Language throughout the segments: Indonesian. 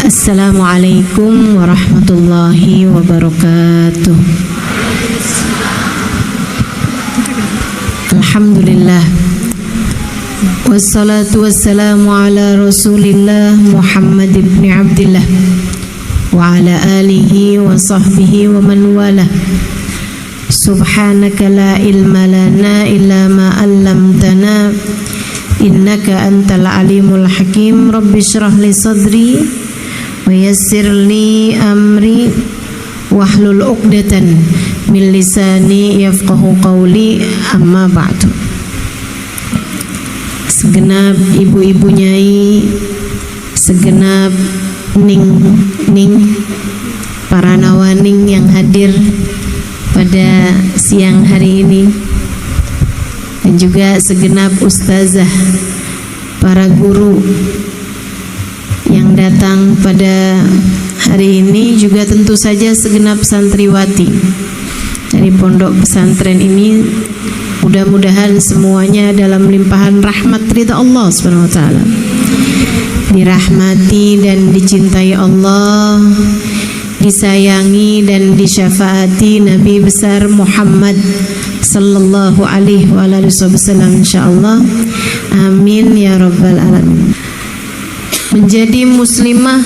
Assalamualaikum warahmatullahi wabarakatuh. Alhamdulillah, wassalatu wassalamu ala rasulillah Muhammad ibn Abdillah wa ala alihi wa sahbihi wa man walah. Subhanaka la ilma lana illa ma 'allamtana innaka antal alimul hakim. Rabbi shrah li sadri wa yassir li amri wahlul 'uqdatan min lisani yafqahu qawli. Amma ba'du. Segenap ibu-ibu nyai, segenap ning para nawaning yang hadir pada siang hari ini, dan juga segenap ustazah, para guru yang datang pada hari ini, juga tentu saja segenap santriwati dari pondok pesantren ini. Mudah-mudahan semuanya dalam limpahan rahmat ridha Allah Subhanahu wa taala, dirahmati dan dicintai Allah, disayangi dan disyafaati Nabi besar Muhammad sallallahu alaihi wasallam insyaallah. Amin ya rabbal alamin. Menjadi muslimah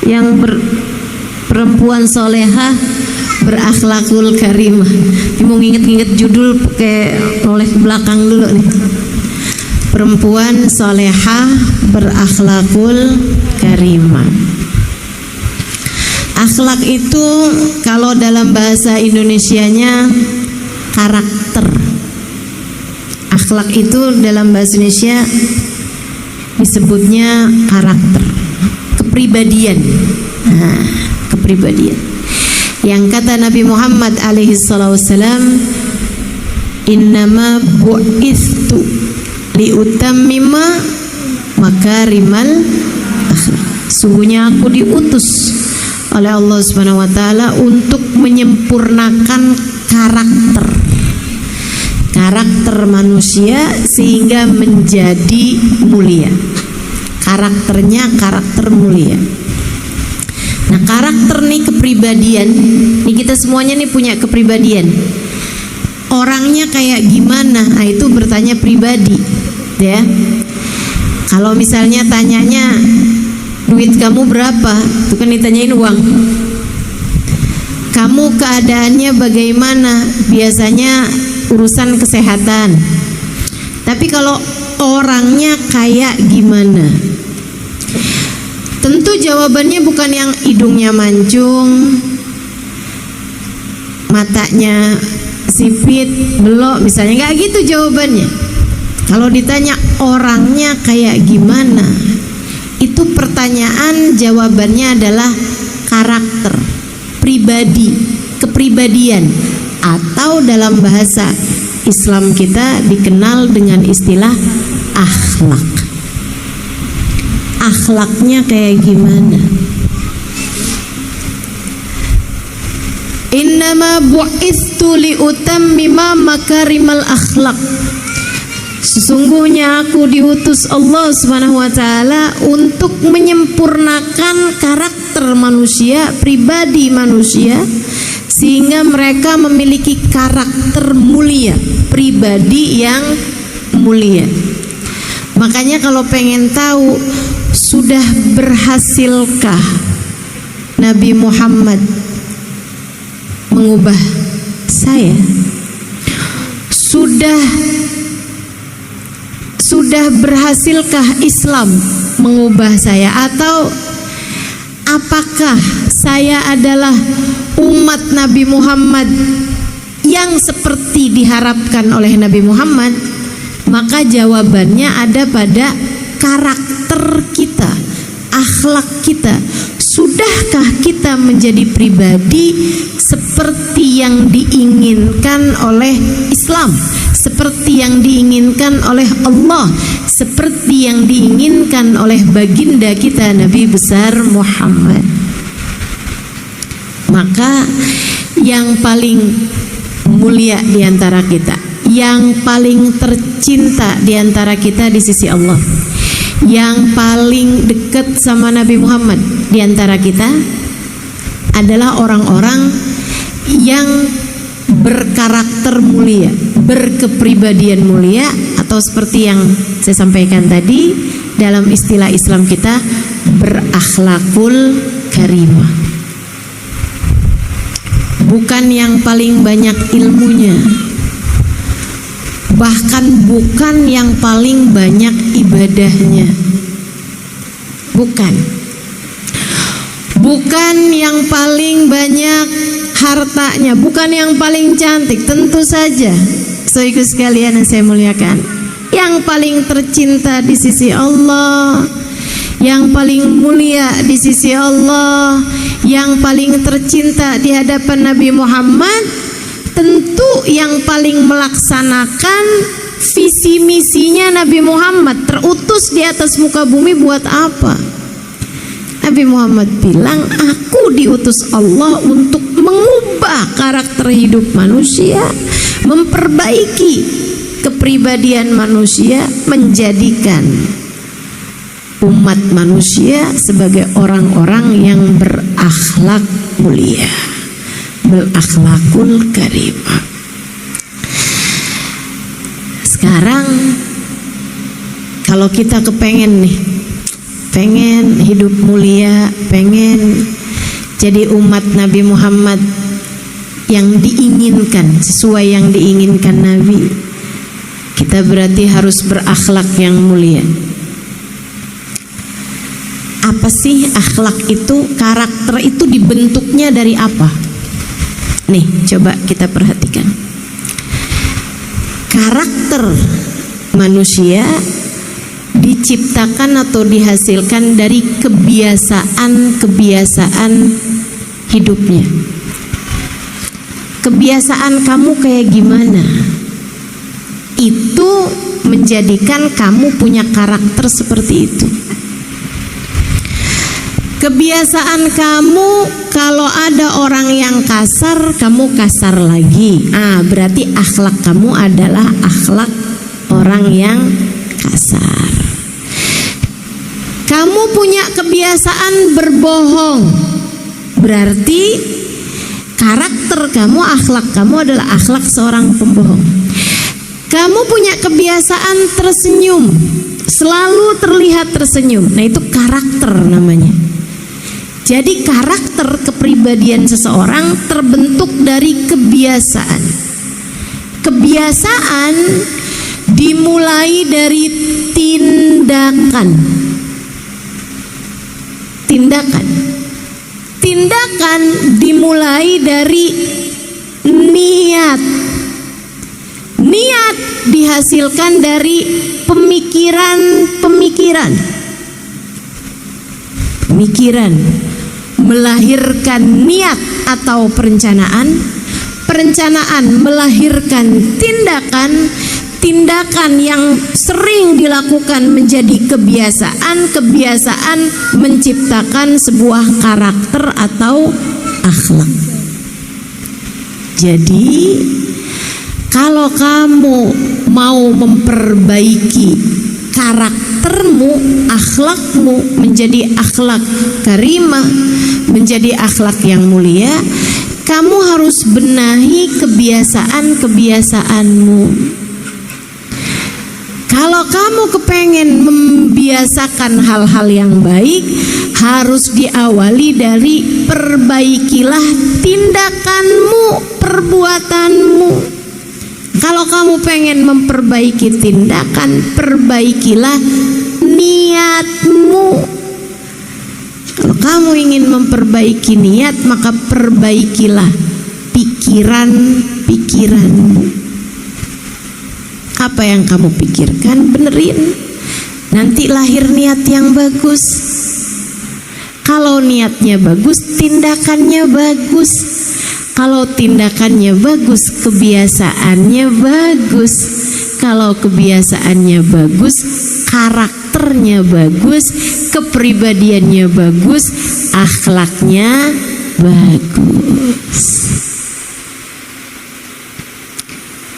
yang perempuan solehah berakhlakul karimah. Mau nginget-nginget judul pakai noleh ke belakang dulu nih. Perempuan solehah berakhlakul karimah. Akhlak itu kalau dalam bahasa Indonesianya karakter. Akhlak itu dalam bahasa Indonesia disebutnya karakter, kepribadian. Nah, kepribadian. Yang kata Nabi Muhammad alaihi wasallam, innama bu'ithu liutammima makarimal akhlak. Sungguhnya aku diutus oleh Allah Subhanahu wa taala untuk menyempurnakan karakter manusia sehingga menjadi mulia. Karakternya karakter mulia. Nah, karakter nih kepribadian. Nih kita semuanya nih punya kepribadian. Orangnya kayak gimana? Nah, itu bertanya pribadi, ya. Kalau misalnya tanyanya duit kamu berapa? Itu kan ditanyain uang. Kamu keadaannya bagaimana? Biasanya urusan kesehatan. Tapi kalau orangnya kayak gimana? Tentu jawabannya bukan yang hidungnya mancung, matanya sipit, belok, misalnya nggak gitu jawabannya. Kalau ditanya orangnya kayak gimana, itu pertanyaan jawabannya adalah karakter, pribadi, kepribadian, atau dalam bahasa Islam kita dikenal dengan istilah akhlak. Akhlaknya kayak gimana? Innama bu'ithu liutammima makarimal akhlak. Sesungguhnya aku diutus Allah Subhanahu wa taala untuk menyempurnakan karakter manusia, pribadi manusia, sehingga mereka memiliki karakter mulia, pribadi yang mulia. Makanya kalau pengen tahu sudah berhasilkah Nabi Muhammad mengubah saya? Sudah berhasilkah Islam mengubah saya? Atau apakah saya adalah umat Nabi Muhammad yang seperti diharapkan oleh Nabi Muhammad? Maka jawabannya ada pada karakter kita, akhlak kita. Sudahkah kita menjadi pribadi seperti yang diinginkan oleh Islam, seperti yang diinginkan oleh Allah, seperti yang diinginkan oleh baginda kita Nabi besar Muhammad? Maka yang paling mulia di antara kita, yang paling tercinta di antara kita di sisi Allah, Yang paling dekat sama Nabi Muhammad di antara kita adalah orang-orang yang berkarakter mulia, berkepribadian mulia, atau seperti yang saya sampaikan tadi, dalam istilah Islam kita berakhlakul karimah. Bukan yang paling banyak ilmunya, bahkan bukan yang paling banyak ibadahnya, bukan yang paling banyak hartanya, bukan yang paling cantik, tentu saja saudaraku sekalian yang saya muliakan, yang paling tercinta di sisi Allah, yang paling mulia di sisi Allah, yang paling tercinta di hadapan Nabi Muhammad, tentu yang paling melaksanakan visi misinya Nabi Muhammad. Terutus di atas muka bumi buat apa? Nabi Muhammad bilang, aku diutus Allah untuk mengubah karakter hidup manusia, memperbaiki kepribadian manusia, menjadikan umat manusia sebagai orang-orang yang berakhlak mulia, berakhlakul karimah. Sekarang kalau kita pengen hidup mulia, pengen jadi umat Nabi Muhammad yang diinginkan, sesuai yang diinginkan Nabi, kita berarti harus berakhlak yang mulia. Apa sih akhlak itu? Karakter itu dibentuknya dari apa? Nih, coba kita perhatikan. Karakter manusia diciptakan atau dihasilkan dari kebiasaan hidupnya. Kebiasaan kamu kayak gimana? Itu menjadikan kamu punya karakter seperti itu. Kebiasaan kamu, kalau ada orang yang kasar, kamu kasar lagi. Berarti akhlak kamu adalah akhlak orang yang kasar. Kamu punya kebiasaan berbohong, berarti karakter kamu, akhlak kamu adalah akhlak seorang pembohong. Kamu punya kebiasaan tersenyum, selalu terlihat tersenyum. Nah, itu karakter namanya. Jadi karakter kepribadian seseorang terbentuk dari kebiasaan. Kebiasaan dimulai dari tindakan. Tindakan dimulai dari niat. Niat dihasilkan dari pemikiran. Melahirkan niat atau perencanaan melahirkan tindakan yang sering dilakukan menjadi kebiasaan menciptakan sebuah karakter atau akhlak. Jadi kalau kamu mau memperbaiki karaktermu, akhlakmu menjadi akhlak karimah, menjadi akhlak yang mulia, kamu harus benahi kebiasaan-kebiasaanmu. Kalau kamu kepengen membiasakan hal-hal yang baik, harus diawali dari perbaikilah tindakanmu, perbuatanmu. Kalau kamu pengen memperbaiki tindakan, perbaikilah niatmu. Kalau kamu ingin memperbaiki niat, maka perbaikilah pikiranmu. Apa yang kamu pikirkan, benerin. Nanti lahir niat yang bagus. Kalau niatnya bagus, tindakannya bagus. Kalau tindakannya bagus, kebiasaannya bagus. Kalau kebiasaannya bagus, karakternya bagus, kepribadiannya bagus, akhlaknya bagus.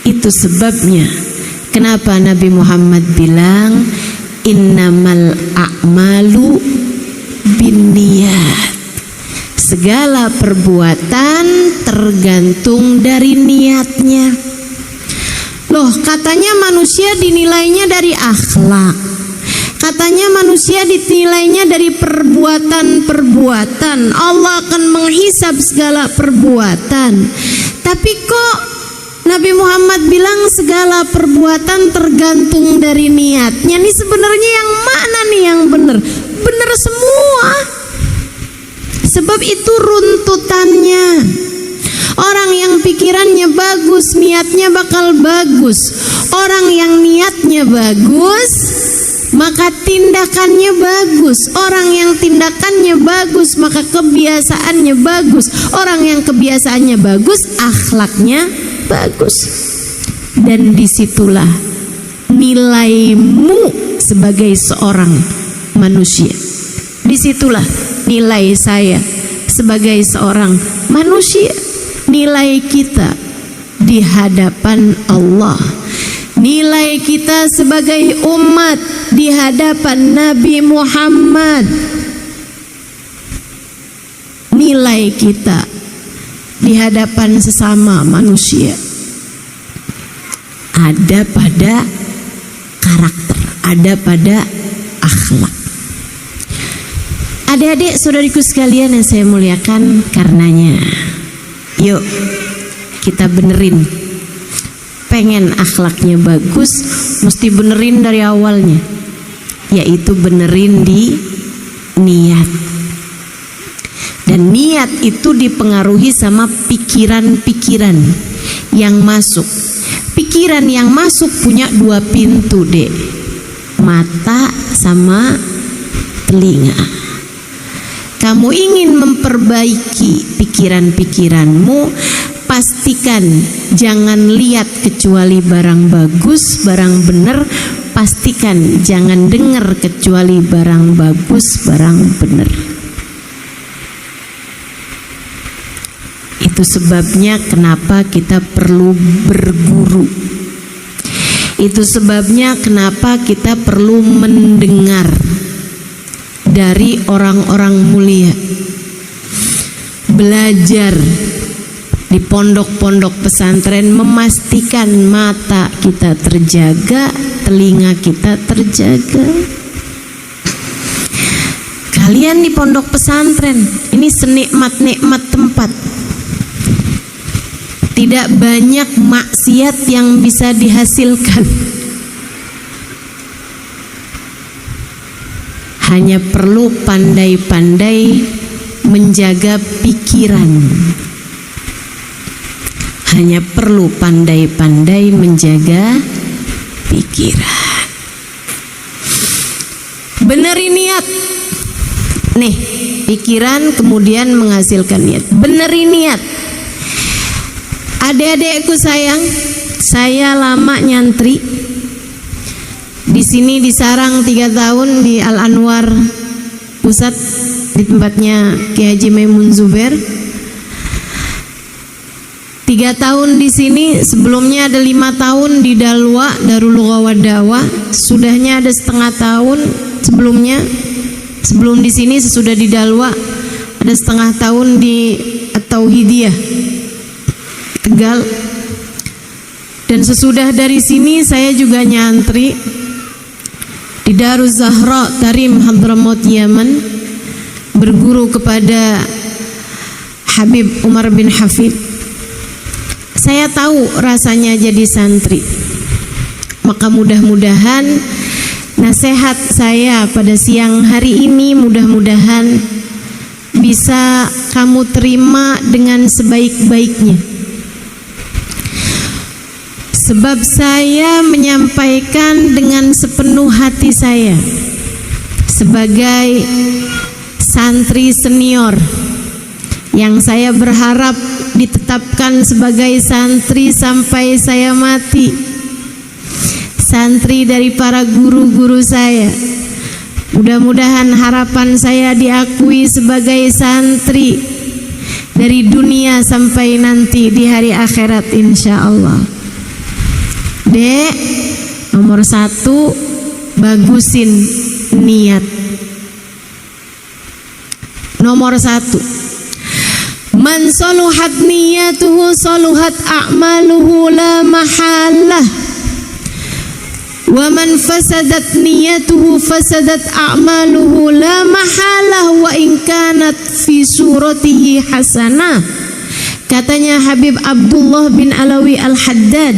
Itu sebabnya kenapa Nabi Muhammad bilang, innamal a'malu binniyat. Segala perbuatan tergantung dari niatnya. Loh, katanya manusia dinilainya dari akhlak, katanya manusia dinilainya dari perbuatan-perbuatan. Allah akan menghisab segala perbuatan. Tapi kok Nabi Muhammad bilang segala perbuatan tergantung dari niatnya. Ini sebenarnya yang mana nih yang benar? Benar semua. Sebab itu runtutannya. Orang yang pikirannya bagus, niatnya bakal bagus. Orang yang niatnya bagus, maka tindakannya bagus. Orang yang tindakannya bagus, maka kebiasaannya bagus. Orang yang kebiasaannya bagus, akhlaknya bagus. Dan disitulah nilaimu sebagai seorang manusia. Disitulah nilai saya sebagai seorang manusia. Nilai kita di hadapan Allah, nilai kita sebagai umat di hadapan Nabi Muhammad, nilai kita di hadapan sesama manusia ada pada karakter, ada pada akhlak. Adik-adik, saudariku sekalian yang saya muliakan karenanya, yuk kita benerin. Pengen akhlaknya bagus, mesti benerin dari awalnya, yaitu benerin di niat. Dan niat itu dipengaruhi sama pikiran-pikiran yang masuk. Pikiran yang masuk punya dua pintu, dek, mata sama telinga. Kamu ingin memperbaiki pikiran-pikiranmu, pastikan jangan lihat kecuali barang bagus, barang benar. Pastikan jangan dengar kecuali barang bagus, barang benar. Itu sebabnya kenapa kita perlu berguru. Itu sebabnya kenapa kita perlu mendengar dari orang-orang mulia. Belajar di pondok-pondok pesantren, memastikan mata kita terjaga, telinga kita terjaga. Kalian di pondok pesantren ini senikmat-nikmat tempat, tidak banyak maksiat yang bisa dihasilkan. Hanya perlu pandai-pandai menjaga pikiran. Hanya perlu pandai-pandai menjaga pikiran. Benerin niat. Nih, pikiran kemudian menghasilkan niat. Benerin niat. Adik-adikku sayang, saya lama nyantri di sini di Sarang 3 tahun, di Al Anwar Pusat, di tempatnya Kiai Haji Maimun Zubair. 3 tahun di sini, sebelumnya ada 5 tahun di Dalwa, Darul Lughah wa Da'wah. Sudahnya ada setengah tahun sebelumnya. Sebelum di sini, sesudah di Dalwa, ada setengah tahun di At-Tauhidiyah Tegal. Dan sesudah dari sini saya juga nyantri di Daruz Zahra Tarim Hadramaut Yaman, berguru kepada Habib Umar bin Hafid. Saya tahu rasanya jadi santri. Maka mudah-mudahan nasihat saya pada siang hari ini mudah-mudahan bisa kamu terima dengan sebaik-baiknya. Sebab saya menyampaikan dengan sepenuh hati saya sebagai santri senior yang saya berharap ditetapkan sebagai santri sampai saya mati. Santri dari para guru-guru saya. Mudah-mudahan harapan saya diakui sebagai santri dari dunia sampai nanti di hari akhirat insya Allah. Dek, nomor 1 bagusin niat. Nomor 1, man saluhat niyatuhu saluhat a'maluhu la mahalah, wa man fasadat niyatuhu fasadat a'maluhu la mahalah wa in kanat fi suratihi hasanah. Katanya Habib Abdullah bin Alawi Al-Haddad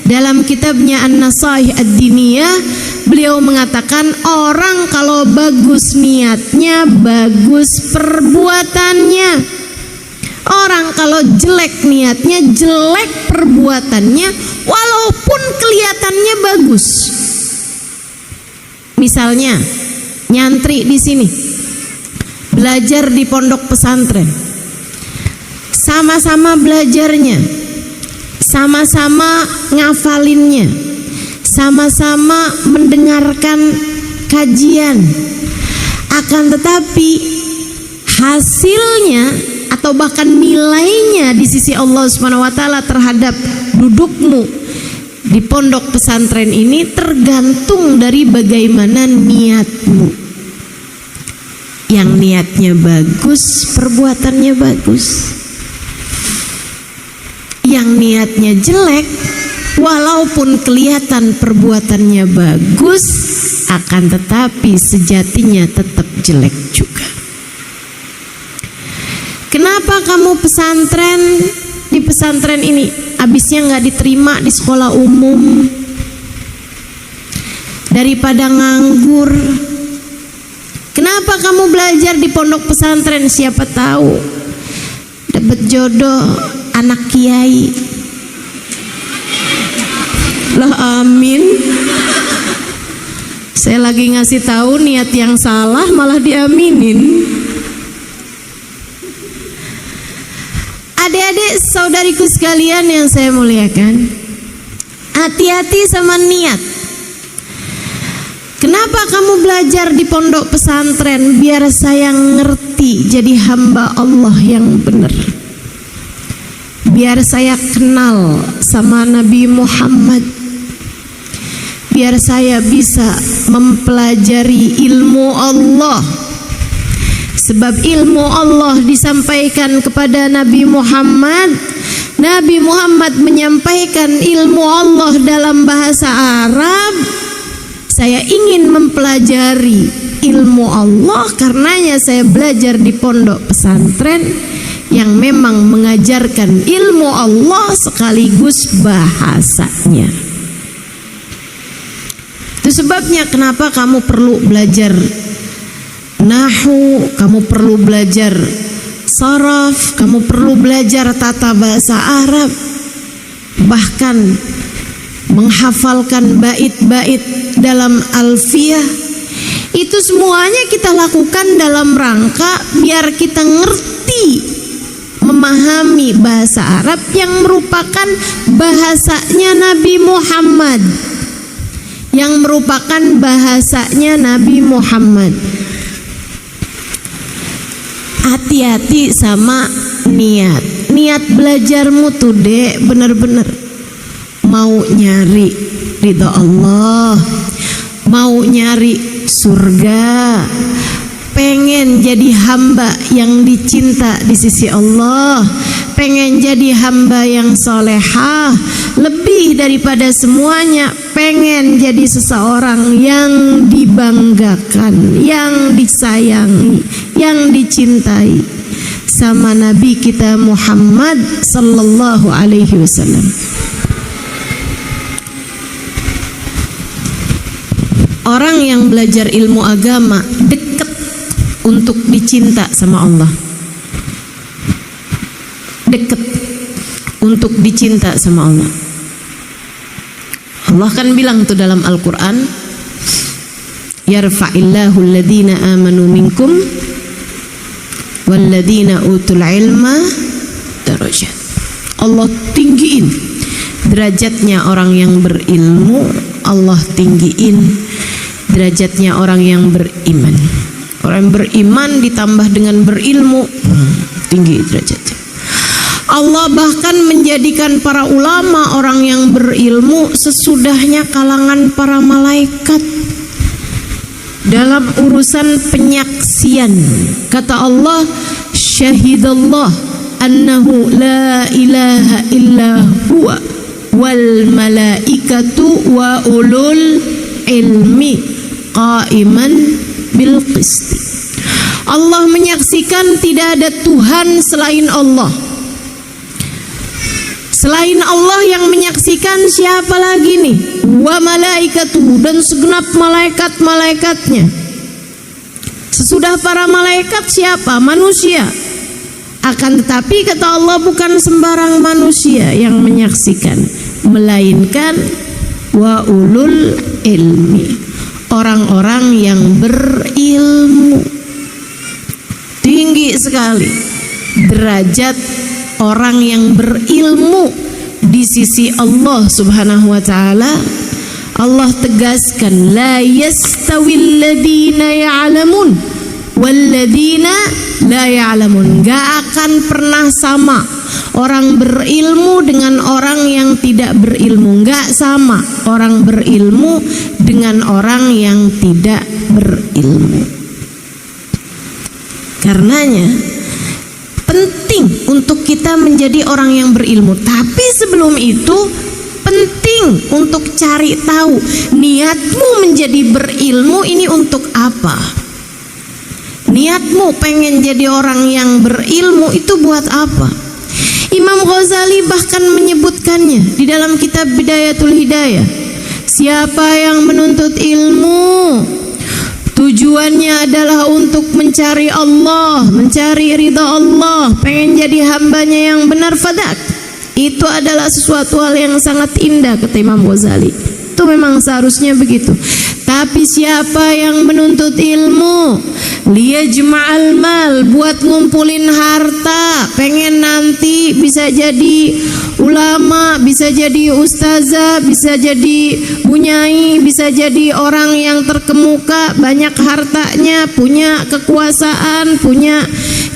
dalam kitabnya An-Nasaih Ad-Diniyah, beliau mengatakan orang kalau bagus niatnya, bagus perbuatannya. Orang kalau jelek niatnya, jelek perbuatannya, walaupun kelihatannya bagus. Misalnya nyantri di sini, belajar di pondok pesantren, sama-sama belajarnya, sama-sama ngafalinnya, sama-sama mendengarkan kajian. Akan tetapi hasilnya atau bahkan nilainya di sisi Allah Subhanahu wa taala terhadap dudukmu di pondok pesantren ini tergantung dari bagaimana niatmu. Yang niatnya bagus, perbuatannya bagus. Yang niatnya jelek, walaupun kelihatan perbuatannya bagus, akan tetapi sejatinya tetap jelek juga. Kenapa kamu di pesantren ini habisnya nggak diterima di sekolah umum daripada nganggur? Kenapa kamu belajar di pondok pesantren? Siapa tahu dapat jodoh anak kiai. Lah amin. Saya lagi ngasih tahu niat yang salah malah diaminin. Adik-adik saudariku sekalian yang saya muliakan, hati-hati sama niat. Kenapa kamu belajar di pondok pesantren? Biar saya ngerti jadi hamba Allah yang benar. Biar saya kenal sama Nabi Muhammad. Biar saya bisa mempelajari ilmu Allah. Sebab ilmu Allah disampaikan kepada Nabi Muhammad. Nabi Muhammad menyampaikan ilmu Allah dalam bahasa Arab. Saya ingin mempelajari ilmu Allah, karenanya saya belajar di pondok pesantren yang memang mengajarkan ilmu Allah sekaligus bahasanya. Itu sebabnya kenapa kamu perlu belajar Nahu, kamu perlu belajar saraf, kamu perlu belajar tata bahasa Arab, bahkan menghafalkan bait-bait dalam alfiyah. Itu semuanya kita lakukan dalam rangka biar kita ngerti, memahami bahasa Arab yang merupakan bahasanya Nabi Muhammad, yang merupakan bahasanya Nabi Muhammad. Hati-hati sama niat. Niat belajarmu tuh dek bener-bener mau nyari ridha Allah, mau nyari surga, pengen jadi hamba yang dicinta di sisi Allah, pengen jadi hamba yang solehah, lebih daripada semuanya pengen jadi seseorang yang dibanggakan, yang disayangi, yang dicintai sama Nabi kita Muhammad sallallahu alaihi wasallam. Orang yang belajar ilmu agama dekat untuk dicinta sama Allah, dekat untuk dicinta sama Allah. Allah kan bilang tuh dalam Al-Quran, yarfa'illahu alladhina amanu minkum walladhina utul ilma darajat. Allah tinggiin derajatnya orang yang berilmu, Allah tinggiin derajatnya orang yang beriman. Orang yang beriman ditambah dengan berilmu, tinggi derajatnya. Allah bahkan menjadikan para ulama orang yang berilmu sesudahnya kalangan para malaikat. dalam urusan penyaksian. Kata Allah, syahidallah annahu la ilaha illa huwa wal malaikatu wa ulul ilmi qaiman bil qisti. Allah menyaksikan tidak ada Tuhan selain Allah. Selain Allah yang menyaksikan siapa lagi nih? Wa malaikatu, dan segenap malaikat-malaikatnya. Sesudah para malaikat siapa? Manusia. Akan tetapi kata Allah, bukan sembarang manusia yang menyaksikan, melainkan wa ulul ilmi, orang-orang yang berilmu. Tinggi sekali derajat orang yang berilmu di sisi Allah Subhanahu wa taala. Allah tegaskan, la yastawil ladzina ya'lamun wal ladzina la ya'lamun. Gak akan pernah sama orang berilmu dengan orang yang tidak berilmu. Gak sama orang berilmu dengan orang yang tidak berilmu. Karenanya penting untuk kita menjadi orang yang berilmu. Tapi sebelum itu penting untuk cari tahu niatmu menjadi berilmu ini untuk apa. Niatmu pengen jadi orang yang berilmu itu buat apa? Imam Ghazali bahkan menyebutkannya di dalam kitab Bidayatul Hidayah. Siapa yang menuntut ilmu tujuannya adalah untuk mencari Allah, mencari ridha Allah, pengen jadi hambanya yang benar, fadak, itu adalah sesuatu hal yang sangat indah, kata Imam Ghazali. Itu memang seharusnya begitu. Tapi siapa yang menuntut ilmu liyajma'al mal, buat ngumpulin harta, pengen nanti bisa jadi ulama, bisa jadi ustazah, bisa jadi bunyai, bisa jadi orang yang terkemuka, banyak hartanya, punya kekuasaan, punya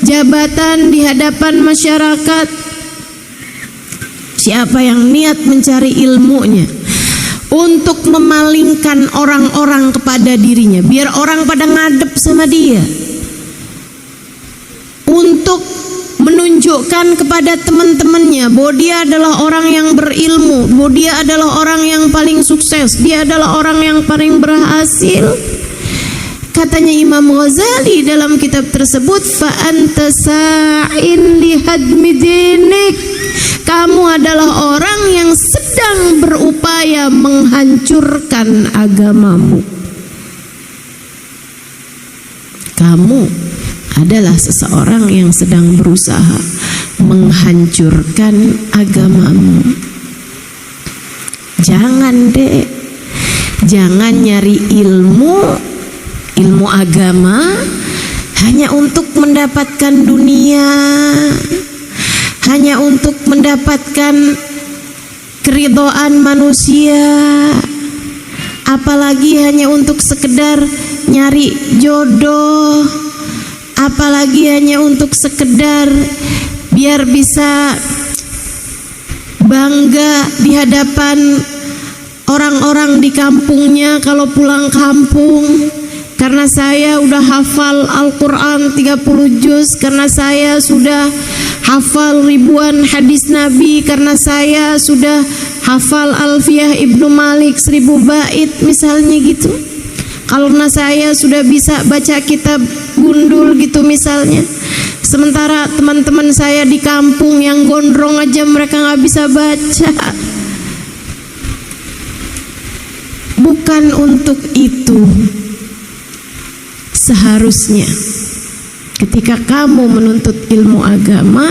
jabatan di hadapan masyarakat. Siapa yang niat mencari ilmunya untuk memalingkan orang-orang kepada dirinya, biar orang pada ngadep sama dia, untuk menunjukkan kepada teman-temannya bahwa dia adalah orang yang berilmu, bahwa dia adalah orang yang paling sukses, dia adalah orang yang paling berhasil. Katanya Imam Ghazali dalam kitab tersebut, fa anta sa'in li hadmi dinik, kamu adalah orang yang sedang berupaya menghancurkan agamamu. Kamu adalah seseorang yang sedang berusaha menghancurkan agamamu. Jangan deh, jangan nyari ilmu agama hanya untuk mendapatkan dunia, hanya untuk mendapatkan keridhaan manusia, apalagi hanya untuk sekedar nyari jodoh, apalagi hanya untuk sekedar biar bisa bangga di hadapan orang-orang di kampungnya kalau pulang kampung. Karena saya udah hafal Al-Quran 30 juz, karena saya sudah hafal ribuan hadis Nabi, karena saya sudah hafal Alfiyah Ibnu Malik 1000 bait misalnya gitu. Karena saya sudah bisa baca kitab gundul gitu misalnya. Sementara teman-teman saya di kampung yang gondrong aja mereka nggak bisa baca. Bukan untuk itu. Seharusnya ketika kamu menuntut ilmu agama,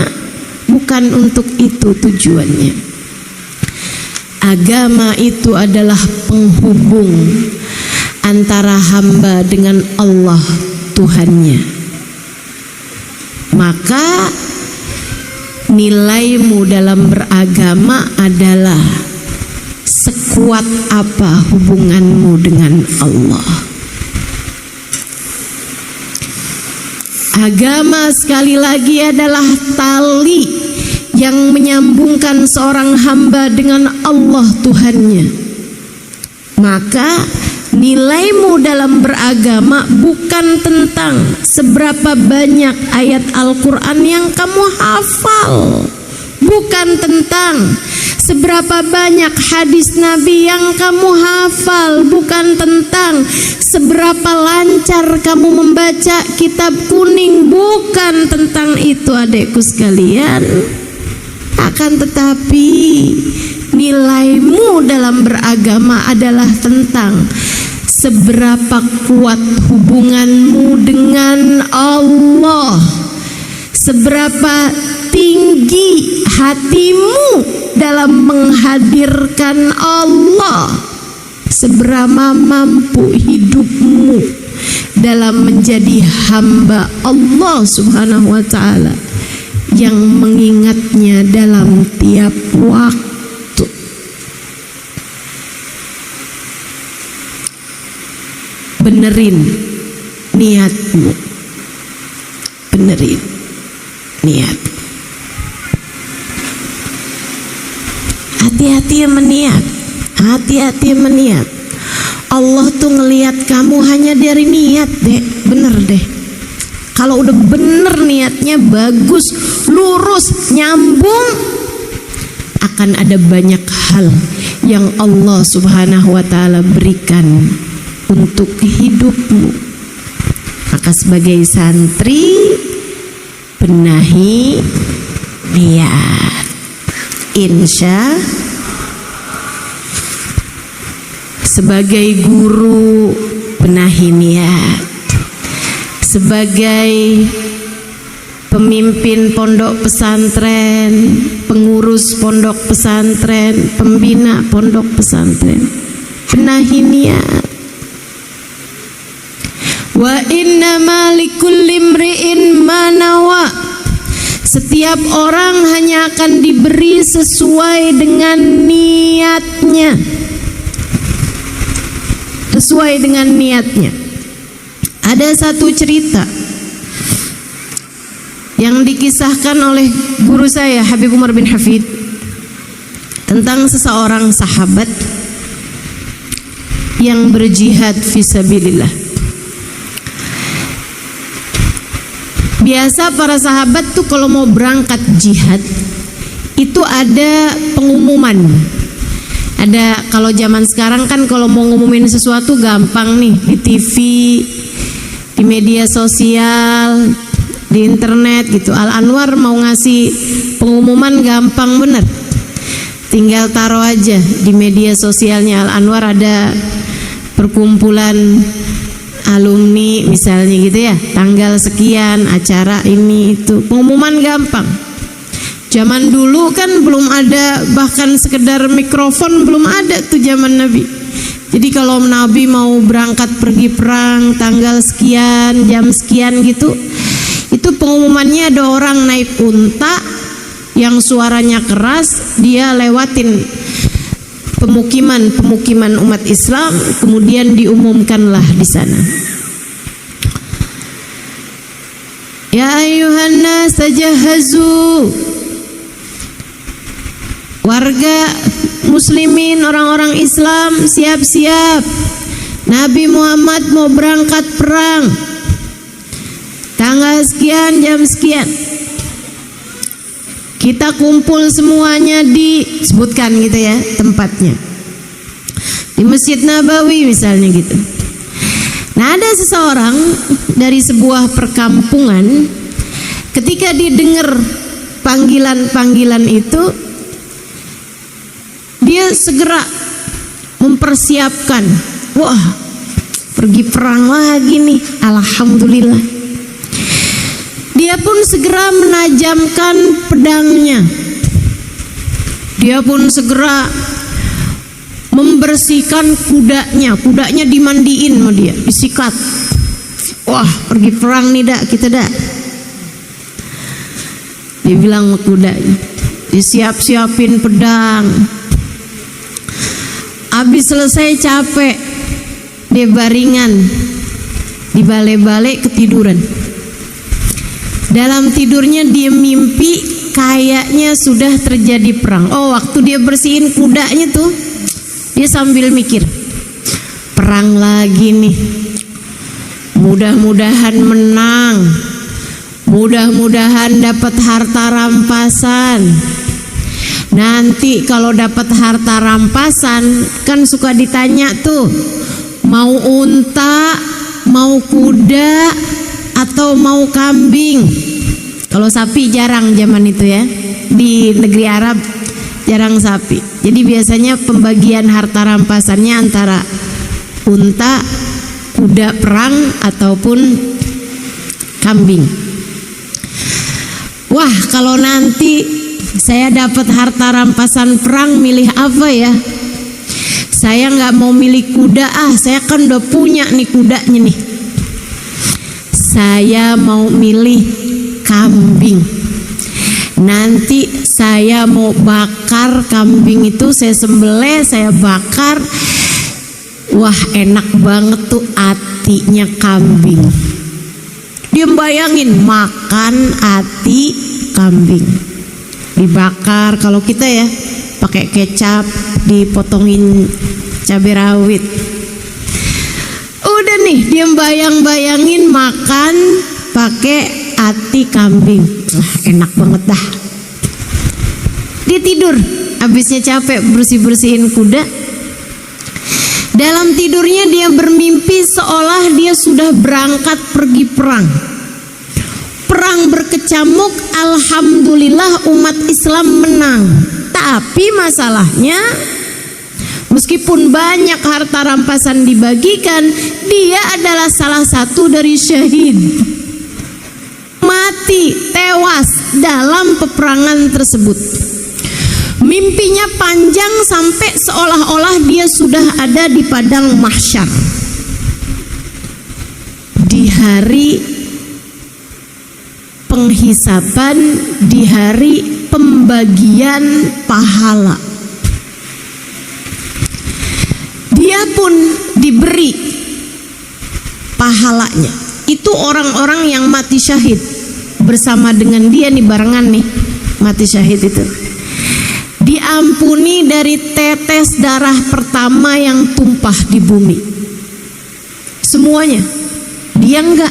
bukan untuk itu tujuannya. Agama itu adalah penghubung antara hamba dengan Allah Tuhannya. Maka nilaimu dalam beragama adalah sekuat apa hubunganmu dengan Allah. Agama sekali lagi adalah tali yang menyambungkan seorang hamba dengan Allah Tuhannya. Maka Nilaimu dalam beragama bukan tentang seberapa banyak ayat Al-Quran yang kamu hafal, bukan tentang seberapa banyak hadis Nabi yang kamu hafal, bukan tentang seberapa lancar kamu membaca kitab kuning, bukan tentang itu adekku sekalian. Akan tetapi nilaimu dalam beragama adalah tentang seberapa kuat hubunganmu dengan Allah, seberapa tinggi hatimu dalam menghadirkan Allah, seberapa mampu hidupmu dalam menjadi hamba Allah Subhanahu wa ta'ala yang mengingatnya dalam tiap waktu. Benerin niatmu, benerin niat. Hati-hati meniat, hati-hati meniat. Allah tuh ngelihat kamu hanya dari niat deh, bener deh. Kalau udah bener niatnya bagus, lurus, nyambung, akan ada banyak hal yang Allah Subhanahu wa ta'ala berikan untuk hidupmu. Maka sebagai santri, benahi niat. Insya sebagai guru, benahi niat. Sebagai pemimpin pondok pesantren, pengurus pondok pesantren, pembina pondok pesantren, benahi niat. Wa innama likulli imri'in ma nawa. Setiap orang hanya akan diberi sesuai dengan niatnya, sesuai dengan niatnya. Ada satu cerita yang dikisahkan oleh guru saya Habib Umar bin Hafid tentang seseorang sahabat yang berjihad fisabilillah. Biasa para sahabat tuh kalau mau berangkat jihad itu ada pengumuman. Ada, kalau zaman sekarang kan kalau mau ngumumin sesuatu gampang nih, di TV, di media sosial, di internet gitu. Al Anwar mau ngasih pengumuman gampang bener, tinggal taruh aja di media sosialnya Al Anwar ada perkumpulan alumni misalnya gitu ya, tanggal sekian acara ini itu, pengumuman gampang. Zaman dulu kan belum ada, bahkan sekedar mikrofon belum ada tuh zaman Nabi. Jadi kalau Nabi mau berangkat pergi perang tanggal sekian, jam sekian gitu, itu pengumumannya ada orang naik unta yang suaranya keras, dia lewatin pemukiman umat Islam, kemudian diumumkanlah di sana. Ya ayuhan nas tajahazu. Warga muslimin, orang-orang Islam, siap-siap. Nabi Muhammad mau berangkat perang tanggal sekian, jam sekian. Kita kumpul semuanya, disebutkan gitu ya tempatnya, di Masjid Nabawi misalnya gitu. Nah, ada seseorang dari sebuah perkampungan, ketika didengar panggilan-panggilan itu, dia segera mempersiapkan. Wah, pergi perang lagi nih, alhamdulillah. Dia pun segera menajamkan pedangnya. Dia pun segera membersihkan kudanya. Kudanya dimandiin sama dia, disikat. Wah, pergi perang nih dak, kita dak. Dia bilang sama kudanya, disiap-siapin pedang. Habis selesai capek, dia baringan di balai-balai, ketiduran. Dalam tidurnya dia mimpi kayaknya sudah terjadi perang. Oh, waktu dia bersihin kudanya tuh, dia sambil mikir, perang lagi nih. Mudah-mudahan menang. Mudah-mudahan dapat harta rampasan. Nanti kalau dapat harta rampasan kan suka ditanya tuh, mau unta, mau kuda, atau mau kambing. Kalau sapi jarang zaman itu ya. Di negeri Arab jarang sapi. Jadi biasanya pembagian harta rampasannya antara unta, kuda perang, ataupun kambing. Wah, kalau nanti saya dapat harta rampasan perang, milih apa ya? Saya nggak mau milih kuda, saya kan udah punya nih kudanya nih. Saya mau milih kambing. Nanti saya mau bakar kambing itu, saya sembelih, saya bakar. Wah, enak banget tuh atinya kambing. Dia bayangin makan ati kambing dibakar. Kalau kita ya pakai kecap, dipotongin cabai rawit. Udah nih, dia bayangin makan pakai ati kambing. Enak banget dah. Dia tidur, habisnya capek bersih-bersihin kuda. Dalam tidurnya dia bermimpi seolah dia sudah berangkat pergi perang. Perang berkecamuk, alhamdulillah umat Islam menang. Tapi masalahnya, meskipun banyak harta rampasan dibagikan, dia adalah salah satu dari syahid. Mati, tewas dalam peperangan tersebut. Mimpinya panjang sampai seolah-olah dia sudah ada di padang mahsyar. Di hari penghisaban, di hari pembagian pahala. Dia pun diberi pahalanya. Itu orang-orang yang mati syahid bersama dengan dia nih, barengan nih mati syahid itu. Diampuni dari tetes darah pertama yang tumpah di bumi. Semuanya. Dia enggak.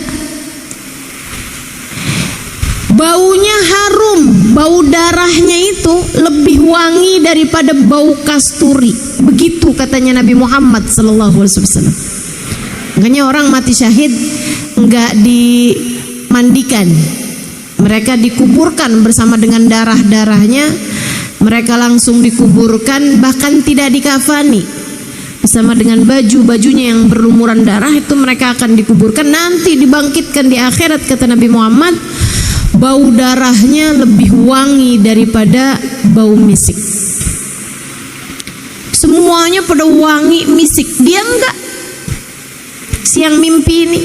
Baunya harum, bau darahnya itu lebih wangi daripada bau kasturi. Begitu katanya Nabi Muhammad SAW. Makanya orang mati syahid enggak dimandikan. Mereka dikuburkan bersama dengan darah-darahnya. Mereka langsung dikuburkan, bahkan tidak dikafani. Bersama dengan baju-bajunya yang berlumuran darah itu mereka akan dikuburkan. Nanti dibangkitkan di akhirat, kata Nabi Muhammad, bau darahnya lebih wangi daripada bau misik. Semuanya pada wangi misik. Dia enggak. Siang mimpi ini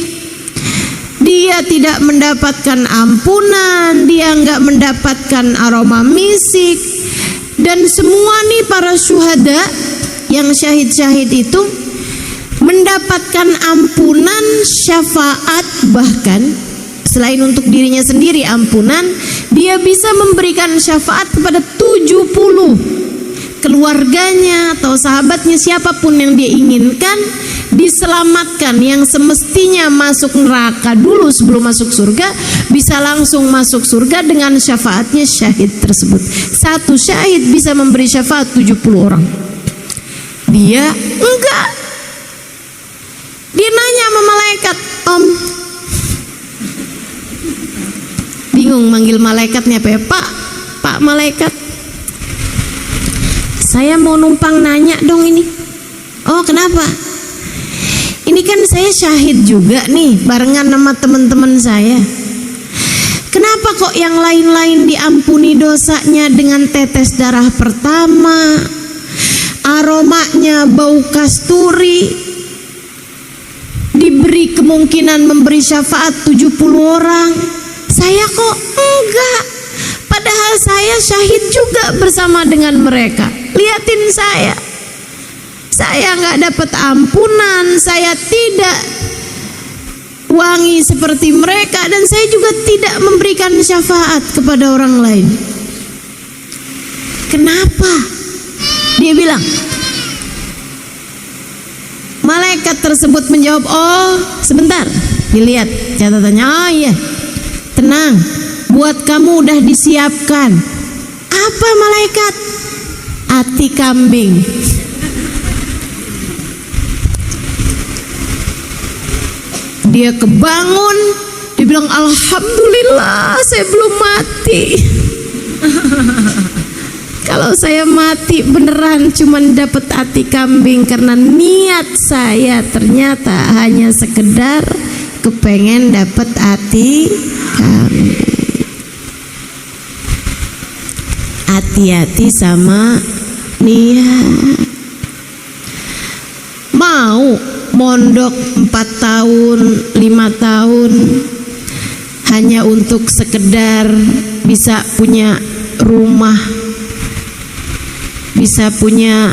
dia tidak mendapatkan ampunan, dia enggak mendapatkan aroma misik. Dan semua nih para syuhada yang syahid-syahid itu mendapatkan ampunan, syafaat, bahkan selain untuk dirinya sendiri ampunan, dia bisa memberikan syafaat kepada 70 keluarganya atau sahabatnya, siapapun yang dia inginkan diselamatkan. Yang semestinya masuk neraka dulu sebelum masuk surga, bisa langsung masuk surga dengan syafaatnya syahid tersebut. Satu syahid bisa memberi syafaat 70 orang. Dia enggak. Dia nanya sama malaikat, Om, bingung manggil malaikatnya apa ya? Pak malaikat, saya mau numpang nanya dong ini. Oh, kenapa? Ini kan saya syahid juga nih, barengan sama teman-teman saya. Kenapa kok yang lain-lain diampuni dosanya dengan tetes darah pertama, aromanya bau kasturi, diberi kemungkinan memberi syafaat 70 orang, saya kok enggak? Padahal saya syahid juga bersama dengan mereka. Liatin saya nggak dapat ampunan, saya tidak wangi seperti mereka, dan saya juga tidak memberikan syafaat kepada orang lain. Kenapa? Dia bilang, Malaikat tersebut menjawab, oh sebentar, dilihat catatannya. Oh iya, tenang, buat kamu udah disiapkan. Apa malaikat? Ati kambing. Dia kebangun, dia bilang alhamdulillah saya belum mati. Kalau saya mati beneran cuman dapat ati kambing, karena niat saya ternyata hanya sekedar kepengen dapat ati kambing. Hati-hati sama niat. Mau mondok 4 tahun 5 tahun hanya untuk sekedar bisa punya rumah, bisa punya